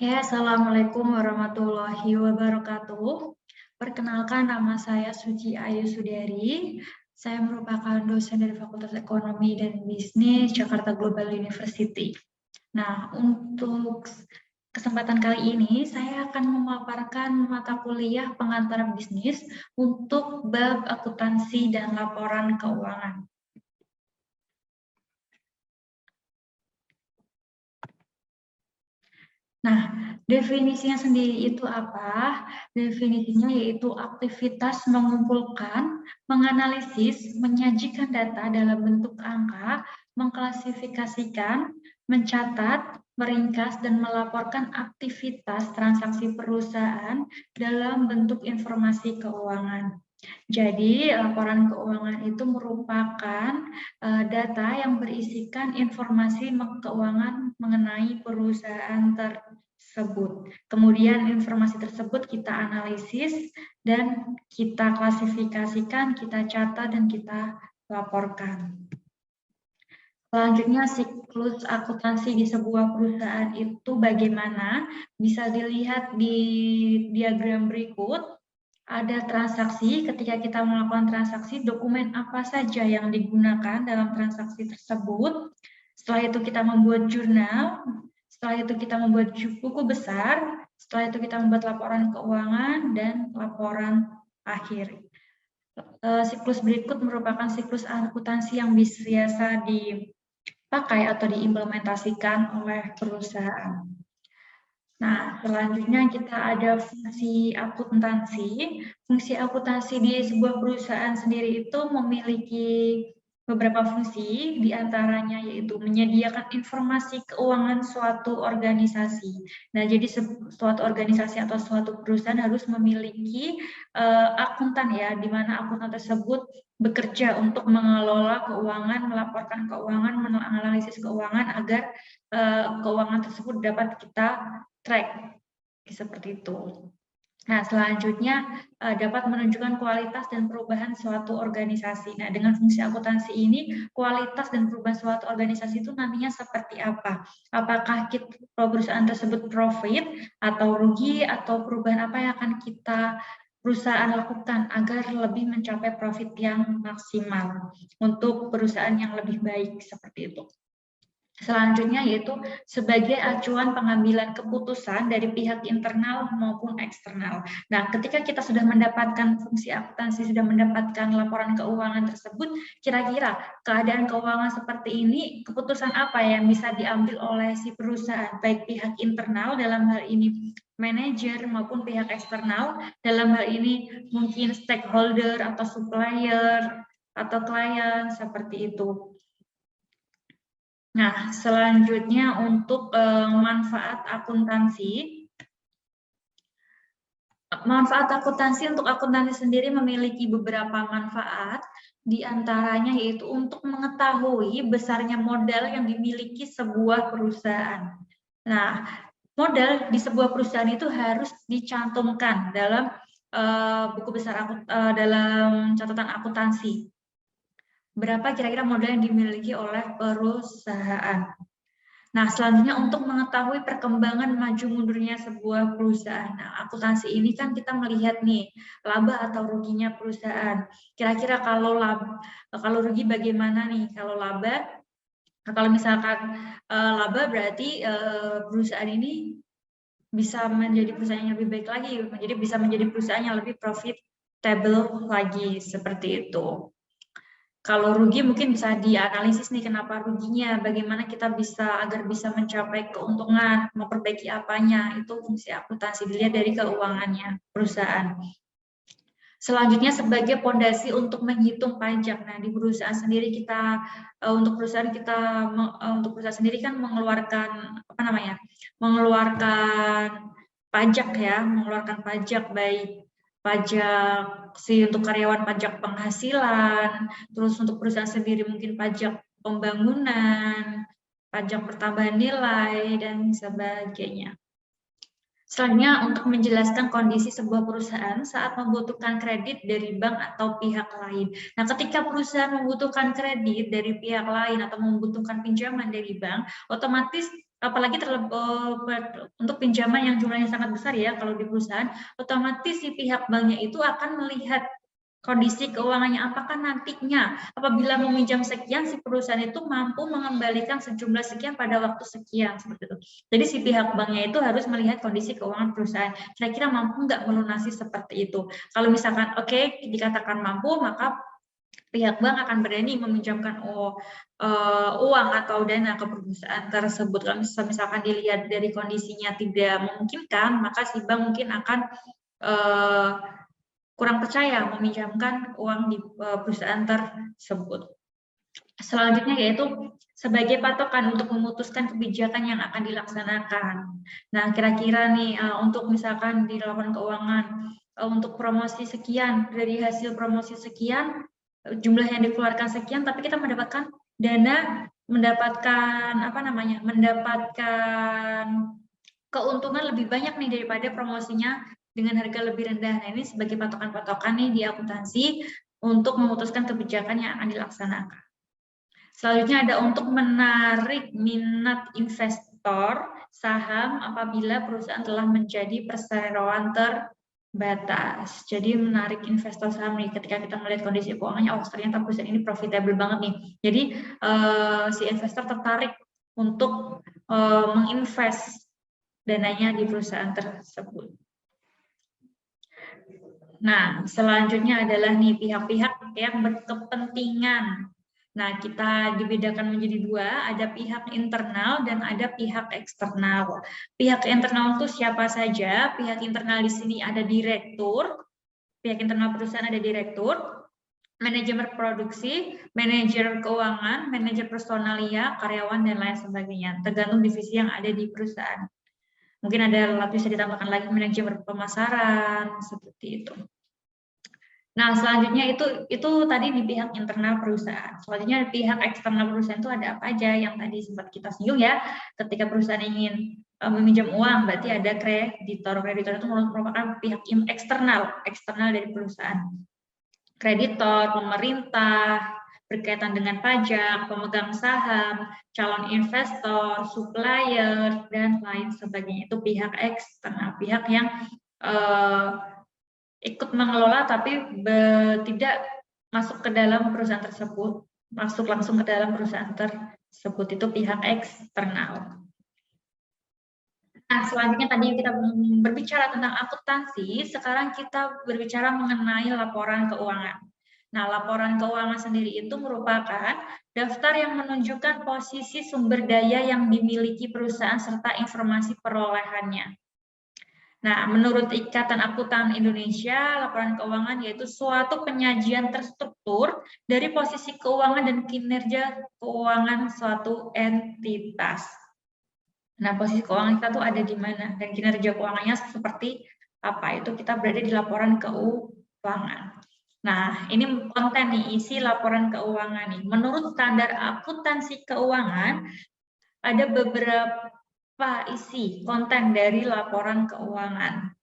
Ya, Assalamualaikum warahmatullahi wabarakatuh. Perkenalkan, nama saya Suci Ayu Sudari. Saya merupakan dosen dari Fakultas Ekonomi dan Bisnis Jakarta Global University. Nah, untuk kesempatan kali ini, saya akan memaparkan mata kuliah pengantar bisnis untuk bab akuntansi dan laporan keuangan. Nah, definisinya sendiri itu apa? Definisinya yaitu aktivitas mengumpulkan, menganalisis, menyajikan data dalam bentuk angka, mengklasifikasikan, mencatat, meringkas, dan melaporkan aktivitas transaksi perusahaan dalam bentuk informasi keuangan. Jadi, laporan keuangan itu merupakan data yang berisikan informasi keuangan mengenai perusahaan tersebut. Kemudian informasi tersebut kita analisis dan kita klasifikasikan, kita catat dan kita laporkan. Selanjutnya, siklus akuntansi di sebuah perusahaan itu bagaimana? Bisa dilihat di diagram berikut. Ada transaksi, ketika kita melakukan transaksi, dokumen apa saja yang digunakan dalam transaksi tersebut. Setelah itu kita membuat jurnal, setelah itu kita membuat buku besar, setelah itu kita membuat laporan keuangan dan laporan akhir. Siklus berikut merupakan siklus akuntansi yang biasa dipakai atau diimplementasikan oleh perusahaan. Nah, selanjutnya kita ada fungsi akuntansi. Fungsi akuntansi di sebuah perusahaan sendiri itu memiliki beberapa fungsi, diantaranya yaitu menyediakan informasi keuangan suatu organisasi. Nah, jadi suatu organisasi atau suatu perusahaan harus memiliki akuntan ya, di mana akuntan tersebut bekerja untuk mengelola keuangan, melaporkan keuangan, menganalisis keuangan agar keuangan tersebut dapat kita track seperti itu. Nah, selanjutnya dapat menunjukkan kualitas dan perubahan suatu organisasi. Nah, dengan fungsi akuntansi ini, kualitas dan perubahan suatu organisasi itu nantinya seperti apa? Apakah perusahaan tersebut profit atau rugi, atau perubahan apa yang akan kita perusahaan lakukan agar lebih mencapai profit yang maksimal untuk perusahaan yang lebih baik seperti itu. Selanjutnya yaitu sebagai acuan pengambilan keputusan dari pihak internal maupun eksternal. Nah, ketika kita sudah mendapatkan fungsi akuntansi, sudah mendapatkan laporan keuangan tersebut, kira-kira keadaan keuangan seperti ini, keputusan apa yang bisa diambil oleh si perusahaan, baik pihak internal dalam hal ini manajer maupun pihak eksternal, dalam hal ini mungkin stakeholder atau supplier atau klien, seperti itu. Nah, selanjutnya untuk manfaat akuntansi. Manfaat akuntansi untuk akuntansi sendiri memiliki beberapa manfaat, di antaranya yaitu untuk mengetahui besarnya modal yang dimiliki sebuah perusahaan. Nah, modal di sebuah perusahaan itu harus dicantumkan dalam buku besar dalam catatan akuntansi. Berapa kira-kira modal yang dimiliki oleh perusahaan. Nah, selanjutnya untuk mengetahui perkembangan maju mundurnya sebuah perusahaan. Nah, akuntansi ini kan kita melihat nih, laba atau ruginya perusahaan. Kira-kira kalau rugi bagaimana nih? Kalau laba, kalau misalkan laba berarti perusahaan ini bisa menjadi perusahaan yang lebih baik lagi, jadi bisa menjadi perusahaan yang lebih profitable lagi, seperti itu. Kalau rugi mungkin bisa dianalisis nih kenapa ruginya, bagaimana kita agar bisa mencapai keuntungan, memperbaiki apanya, itu fungsi akuntansi dilihat dari keuangannya perusahaan. Selanjutnya sebagai pondasi untuk menghitung pajak. Nah, di perusahaan sendiri untuk perusahaan sendiri kan mengeluarkan mengeluarkan pajak ya, mengeluarkan pajak baik pajak untuk karyawan pajak penghasilan, terus untuk perusahaan sendiri mungkin pajak pembangunan, pajak pertambahan nilai, dan sebagainya. Selanjutnya, untuk menjelaskan kondisi sebuah perusahaan saat membutuhkan kredit dari bank atau pihak lain. Nah, ketika perusahaan membutuhkan kredit dari pihak lain atau membutuhkan pinjaman dari bank, otomatis apalagi untuk pinjaman yang jumlahnya sangat besar ya kalau di perusahaan, otomatis si pihak banknya itu akan melihat kondisi keuangannya, apakah nantinya apabila meminjam sekian si perusahaan itu mampu mengembalikan sejumlah sekian pada waktu sekian, seperti itu. Jadi si pihak banknya itu harus melihat kondisi keuangan perusahaan, kira-kira mampu nggak melunasi seperti itu. Kalau misalkan oke, dikatakan mampu, maka pihak bank akan berani meminjamkan uang atau dana ke perusahaan tersebut. Kalau misalkan dilihat dari kondisinya tidak memungkinkan, maka si bank mungkin akan kurang percaya meminjamkan uang di perusahaan tersebut. Selanjutnya yaitu sebagai patokan untuk memutuskan kebijakan yang akan dilaksanakan. Nah, kira-kira nih untuk misalkan di laporan keuangan untuk promosi sekian, dari hasil promosi sekian, jumlah yang dikeluarkan sekian, tapi kita mendapatkan dana, mendapatkan keuntungan lebih banyak nih daripada promosinya dengan harga lebih rendah. Nah, ini sebagai patokan-patokan nih di akuntansi untuk memutuskan kebijakan yang akan dilaksanakan. Selanjutnya ada untuk menarik minat investor saham apabila perusahaan telah menjadi perseroan terbatas. Jadi menarik investor saham nih ketika kita melihat kondisi keuangannya, oh ternyata perusahaan ini profitable banget nih. Jadi si investor tertarik untuk menginvest dananya di perusahaan tersebut. Nah, selanjutnya adalah nih pihak-pihak yang berkepentingan. Nah, kita dibedakan menjadi dua, ada pihak internal dan ada pihak eksternal. Pihak internal itu siapa saja? Pihak internal di sini ada direktur, pihak internal perusahaan ada direktur, manajemen produksi, manajer keuangan, manajer personalia, karyawan, dan lain sebagainya. Tergantung divisi yang ada di perusahaan. Mungkin ada bisa ditambahkan lagi manajemen pemasaran, seperti itu. Nah, selanjutnya itu tadi di pihak internal perusahaan. Selanjutnya pihak eksternal perusahaan itu ada apa aja yang tadi sempat kita singgung ya. Ketika perusahaan ingin meminjam uang, berarti ada kreditor. Kreditor itu merupakan pihak eksternal dari perusahaan. Kreditor, pemerintah, berkaitan dengan pajak, pemegang saham, calon investor, supplier, dan lain sebagainya. Itu pihak eksternal, pihak yang ikut mengelola tapi tidak masuk ke dalam perusahaan tersebut, masuk langsung ke dalam perusahaan tersebut, itu pihak eksternal. Nah, selanjutnya tadi kita berbicara tentang akuntansi, sekarang kita berbicara mengenai laporan keuangan. Nah, laporan keuangan sendiri itu merupakan daftar yang menunjukkan posisi sumber daya yang dimiliki perusahaan serta informasi perolehannya. Nah, menurut Ikatan Akuntan Indonesia, laporan keuangan yaitu suatu penyajian terstruktur dari posisi keuangan dan kinerja keuangan suatu entitas. Nah, posisi keuangan kita tuh ada di mana dan kinerja keuangannya seperti apa, itu kita berada di laporan keuangan. Nah, ini konten nih, isi laporan keuangan nih. Menurut standar akuntansi keuangan, ada beberapa isi konten dari laporan keuangan.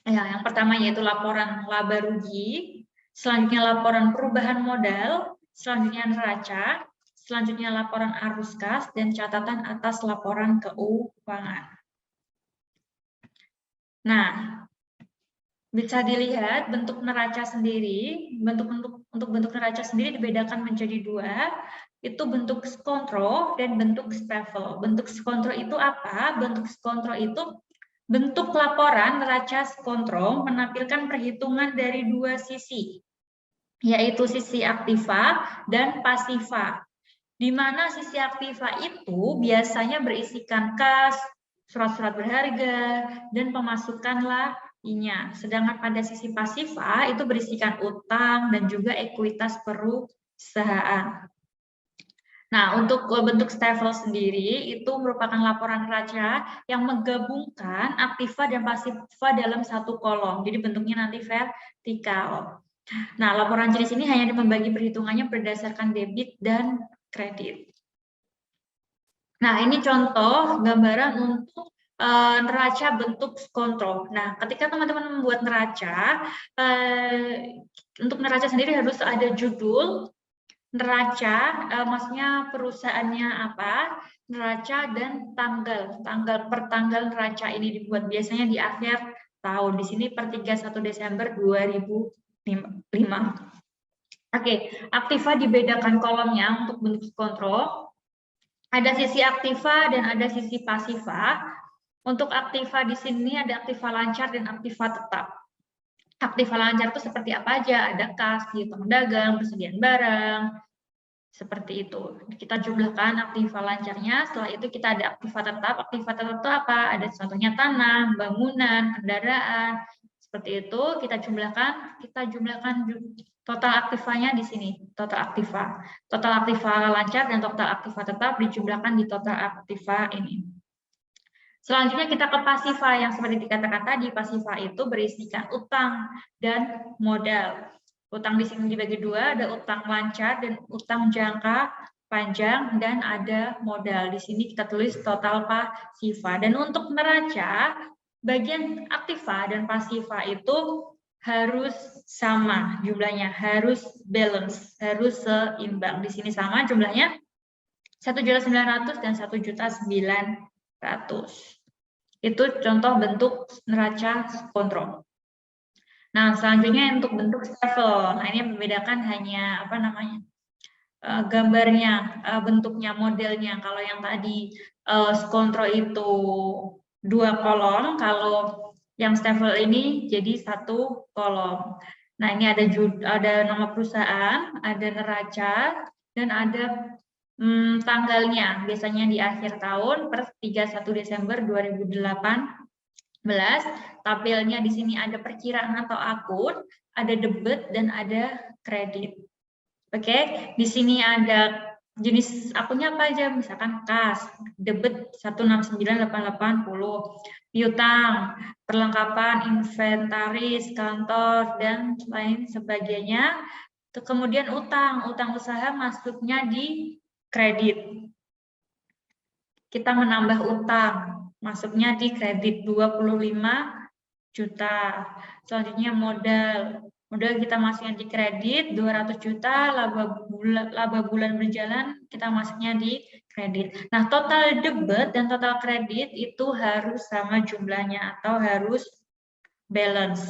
Ya, yang pertama yaitu laporan laba rugi, selanjutnya laporan perubahan modal, selanjutnya neraca, selanjutnya laporan arus kas, dan catatan atas laporan keuangan. Nah, bisa dilihat bentuk neraca sendiri, untuk bentuk neraca sendiri dibedakan menjadi dua, itu bentuk skontro dan bentuk staffel. Bentuk skontro itu apa? Bentuk skontro itu bentuk laporan neraca skontro menampilkan perhitungan dari dua sisi, yaitu sisi aktiva dan pasiva. Di mana sisi aktiva itu biasanya berisikan kas, surat-surat berharga, dan pemasukan lainnya. Sedangkan pada sisi pasiva itu berisikan utang dan juga ekuitas perusahaan. Nah, untuk bentuk staffel sendiri itu merupakan laporan neraca yang menggabungkan aktiva dan pasiva dalam satu kolom. Jadi bentuknya nanti vertikal. Nah, laporan jenis ini hanya membagi perhitungannya berdasarkan debit dan kredit. Nah, ini contoh gambaran untuk neraca bentuk skontro. Nah, ketika teman-teman membuat neraca, untuk neraca sendiri harus ada judul, neraca, maksudnya perusahaannya apa, neraca dan tanggal per tanggal neraca ini dibuat biasanya di akhir tahun. Di sini per 31 Desember 2005. Oke, aktiva dibedakan kolomnya untuk bentuk kontrol. Ada sisi aktiva dan ada sisi pasiva. Untuk aktiva di sini ada aktiva lancar dan aktiva tetap. Aktiva lancar itu seperti apa aja? Ada kas, hitung dagang, persediaan barang, seperti itu. Kita jumlahkan aktiva lancarnya, setelah itu kita ada aktiva tetap. Aktiva tetap itu apa? Ada contohnya tanah, bangunan, kendaraan, seperti itu. Kita jumlahkan total aktivanya di sini, total aktiva. Total aktiva lancar dan total aktiva tetap dijumlahkan di total aktiva ini. Selanjutnya kita ke pasiva yang seperti dikatakan tadi, pasiva itu berisikan utang dan modal. Utang di sini dibagi dua, ada utang lancar dan utang jangka panjang, dan ada modal. Di sini kita tulis total pasiva. Dan untuk neraca, bagian aktiva dan pasiva itu harus sama jumlahnya, harus balance, harus seimbang. Di sini sama jumlahnya 1.900.000 dan 1.900.000. Itu contoh bentuk neraca kontrol. Nah, selanjutnya untuk bentuk stafel. Nah, ini membedakan hanya gambarnya, bentuknya, modelnya. Kalau yang tadi kontrol itu 2 kolom, kalau yang stafel ini jadi 1 kolom. Nah, ini ada nama perusahaan, ada neraca, dan ada tanggalnya. Biasanya di akhir tahun per 31 Desember 2018. Tabelnya di sini ada perkiraan atau akun, ada debit dan ada kredit. Oke, di sini ada jenis akunnya apa aja, misalkan kas, debit 169.880, piutang, perlengkapan, inventaris, kantor, dan lain sebagainya. Kemudian utang usaha masuknya di kredit. Kita menambah utang, masuknya di kredit 25 juta. Selanjutnya modal kita masuknya di kredit 200 juta, laba bulan berjalan kita masuknya di kredit. Nah, total debit dan total kredit itu harus sama jumlahnya atau harus balance.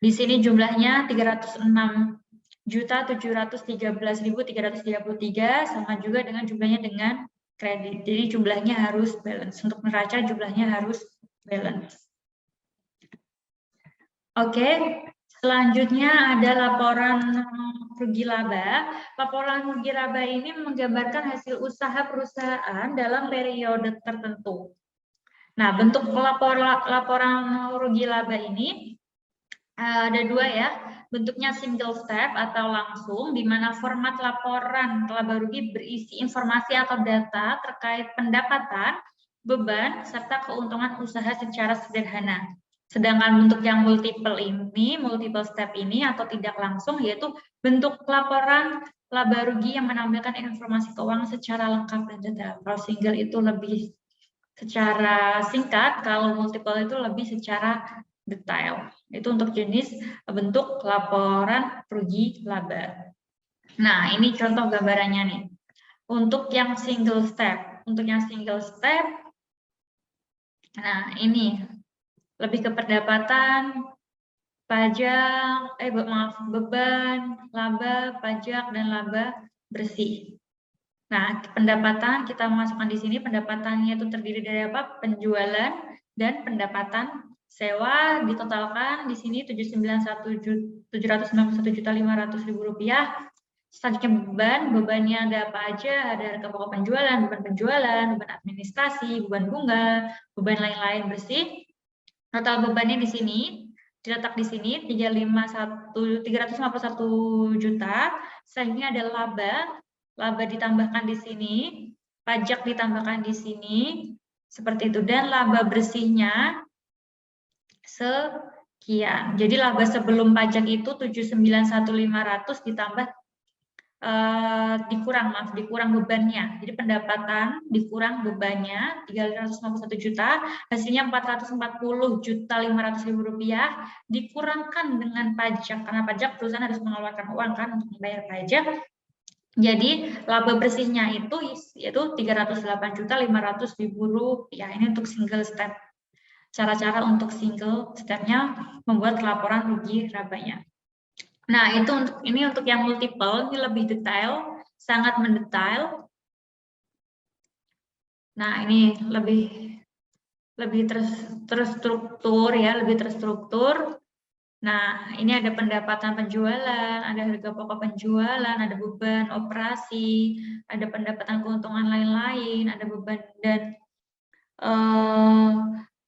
Di sini jumlahnya 306.713.333 sama juga dengan jumlahnya dengan kredit. Jadi jumlahnya harus balance. Untuk neraca jumlahnya harus balance. Oke, selanjutnya ada laporan rugi laba. Laporan rugi laba ini menggambarkan hasil usaha perusahaan dalam periode tertentu. Nah, bentuk laporan rugi laba ini ada 2 ya. Bentuknya single step atau langsung, di mana format laporan laba rugi berisi informasi atau data terkait pendapatan, beban, serta keuntungan usaha secara sederhana. Sedangkan bentuk yang multiple step ini atau tidak langsung, yaitu bentuk laporan laba rugi yang menampilkan informasi keuangan secara lengkap dan detail. Kalau single itu lebih secara singkat, kalau multiple itu lebih secara detail. Itu untuk jenis bentuk laporan rugi laba. Nah, ini contoh gambarannya nih. Untuk yang single step, nah ini lebih ke pendapatan, pajak, beban, laba, pajak, dan laba bersih. Nah, pendapatan kita masukkan di sini, pendapatannya itu terdiri dari apa? Penjualan dan pendapatan sewa ditotalkan di sini 791.500.000 rupiah. Selanjutnya bebannya ada apa aja? Ada harga pokok penjualan, beban administrasi, beban bunga, beban lain-lain bersih. Total bebannya di sini diletak di sini 351 juta. Selanjutnya ada laba ditambahkan di sini, pajak ditambahkan di sini, seperti itu, dan laba bersihnya sekian. Jadi laba sebelum pajak itu 791.500 ditambah dikurang bebannya. Jadi pendapatan dikurang bebannya 351 juta, hasilnya 440.500.000 rupiah, dikurangkan dengan pajak, karena pajak perusahaan harus mengeluarkan uang kan untuk membayar pajak, Jadi laba bersihnya itu yaitu Rp308.500.000. Ini untuk single step. Cara-cara untuk single stepnya membuat laporan rugi labanya. Nah, itu untuk yang multiple, ini lebih detail, sangat mendetail. Nah, ini lebih terstruktur ya, lebih terstruktur. Nah, ini ada pendapatan penjualan, ada harga pokok penjualan, ada beban operasi, ada pendapatan keuntungan lain-lain, ada beban dan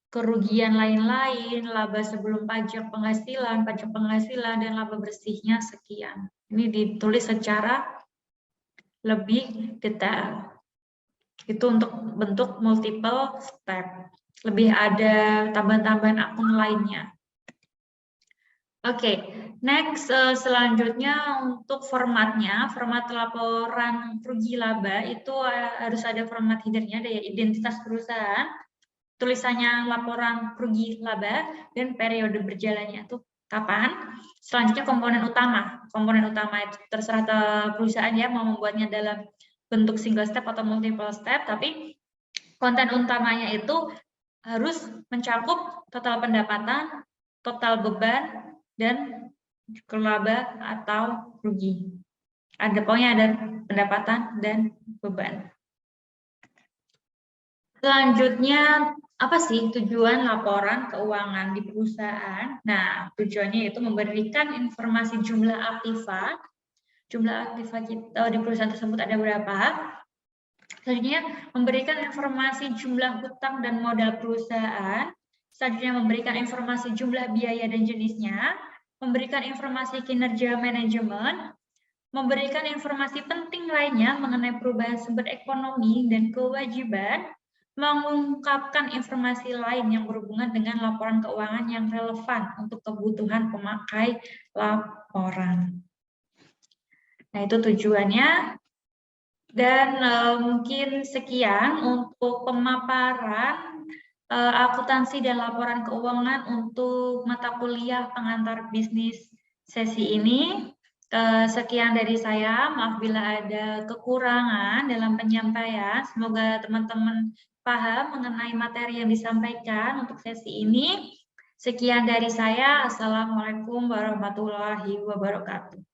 kerugian lain-lain, laba sebelum pajak penghasilan, dan laba bersihnya sekian. Ini ditulis secara lebih detail. Itu untuk bentuk multiple step. Lebih ada tambahan-tambahan akun lainnya. Oke, next selanjutnya untuk formatnya, format laporan rugi laba itu harus ada format headernya, ada identitas perusahaan, tulisannya laporan rugi laba, dan periode berjalannya itu kapan. Selanjutnya komponen utama itu terserah perusahaan ya mau membuatnya dalam bentuk single step atau multiple step, tapi konten utamanya itu harus mencakup total pendapatan, total beban, dan laba atau rugi. Pokoknya ada pendapatan dan beban. Selanjutnya, apa sih tujuan laporan keuangan di perusahaan? Nah, tujuannya itu memberikan informasi jumlah aktiva kita di perusahaan tersebut ada berapa. Selanjutnya, memberikan informasi jumlah hutang dan modal perusahaan. Selanjutnya, memberikan informasi jumlah biaya dan jenisnya. Memberikan informasi kinerja manajemen. Memberikan informasi penting lainnya mengenai perubahan sumber ekonomi dan kewajiban. Mengungkapkan informasi lain yang berhubungan dengan laporan keuangan yang relevan untuk kebutuhan pemakai laporan. Nah, itu tujuannya. Dan mungkin sekian untuk pemaparan akuntansi dan laporan keuangan untuk mata kuliah pengantar bisnis sesi ini. Sekian dari saya, maaf bila ada kekurangan dalam penyampaian. Semoga teman-teman paham mengenai materi yang disampaikan untuk sesi ini. Sekian dari saya. Assalamualaikum warahmatullahi wabarakatuh.